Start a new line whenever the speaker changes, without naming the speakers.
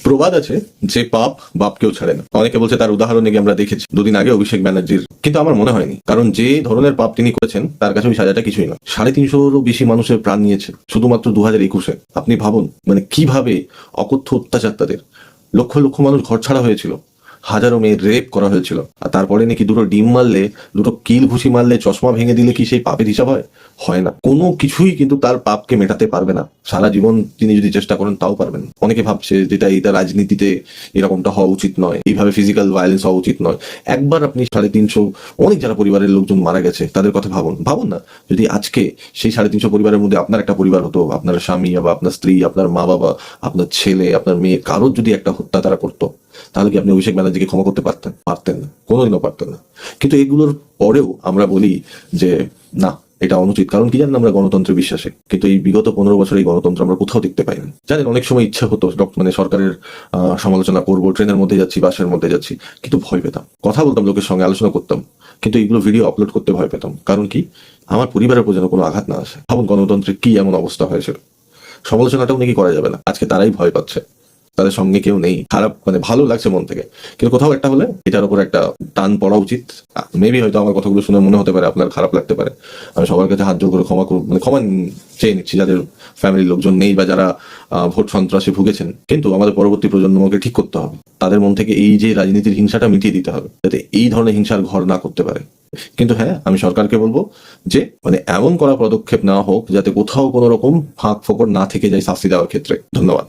প্রবাদ আছে যে পাপ বাপকেও ছাড়ে না। অনেকে বলছে তার উদাহরণ নাকি আমরা দেখেছি দুদিন আগে অভিষেক ব্যানার্জির, কিন্তু আমার মনে হয়নি। কারণ যে ধরনের পাপ তিনি করেছেন তার কাছে ওই সাজাটা কিছুই না। 350-রও বেশি মানুষের প্রাণ নিয়েছে শুধুমাত্র 2021-এ। আপনি ভাবুন মানে কিভাবে অকথ্য অত্যাচার তাদের। লক্ষ লক্ষ মানুষ ঘর ছাড়া হয়েছিল, হাজারো মেয়ের রেপ করা হয়েছিল, আর তারপরে নাকি দুটো ডিম মারলে, দুটো কিল ঘুষি মারলে, চশমা ভেঙে দিলে কি সেই পাপের হিসাব হয়? হয় না। কোনো কিছুই কিন্তু তার পাপকে মেটাতে পারবে না। সারা জীবন তিনি যদি চেষ্টা করেন তাও পারবেন। অনেকে ভাবছে যেটা এটা রাজনীতিতে এরকমটা হওয়া উচিত নয়, এইভাবে ফিজিক্যাল ভায়োলেন্স হওয়া উচিত নয়। একবার আপনি 350 অনেক যারা পরিবারের লোকজন মারা গেছে তাদের কথা ভাবুন না, যদি আজকে সেই 350 পরিবারের মধ্যে আপনার একটা পরিবার হতো, আপনার স্বামী বা আপনার স্ত্রী, আপনার মা বাবা, আপনার ছেলে, আপনার মেয়ে, কারোর যদি একটা হত্যা তারা করতো, তাহলে কি আপনি অভিষেক ব্যানার্জিকে ক্ষমা করতে পারতেন? পারতেন না, কোনোদিনও পারতেন না। কিন্তু এগুলোর পরেও আমরা বলি যে না, এটা অনুচিত। কারণ কি জানেন, আমরা গণতন্ত্রে বিশ্বাসী, কিন্তু এই বিগত 15 বছর এই গণতন্ত্র আমরা কোথাও দেখতে পাইনি। জানেন, অনেক সময় ইচ্ছা হতো মানে সরকারের সমালোচনা করবো, ট্রেনের মধ্যে যাচ্ছি, বাসের মধ্যে যাচ্ছি, কিন্তু ভয় পেতাম। কথা বলতাম, লোকের সঙ্গে আলোচনা করতাম, কিন্তু এইগুলো ভিডিও আপলোড করতে ভয় পেতাম। কারণ কি, আমার পরিবারের উপর যেন কোনো আঘাত না আসে। ভাবুন গণতন্ত্রের কি এমন অবস্থা হয়েছিল। সমালোচনাটাও নাকি করা যাবে না, আজকে তারাই ভয় পাচ্ছে, তাদের সঙ্গে কেউ নেই। খারাপ মানে ভালো লাগছে মন থেকে, কিন্তু কোথাও একটা হলে এটার উপর একটা টান পড়া উচিত। মেবি হয়তো আমার কথাগুলো শুনে মনে হতে পারে আপনার খারাপ লাগতে পারে। আমি সবার কাছে হাত জোর করে ক্ষমা চেয়ে নিচ্ছি যাদের ফ্যামিলির লোকজন নেই বা যারা ভোট সন্ত্রাসে ভুগেছেন। কিন্তু আমাদের পরবর্তী প্রজন্মকে ঠিক করতে হবে, তাদের মন থেকে এই যে রাজনীতির হিংসাটা মিটিয়ে দিতে হবে, যাতে এই ধরনের হিংসার ঘর না করতে পারে। কিন্তু হ্যাঁ, আমি সরকারকে বলবো যে মানে এমন করা পদক্ষেপ নেওয়া হোক যাতে কোথাও কোনো রকম ফাঁক ফোকর না থেকে যায় শাস্তি দেওয়ার ক্ষেত্রে। ধন্যবাদ।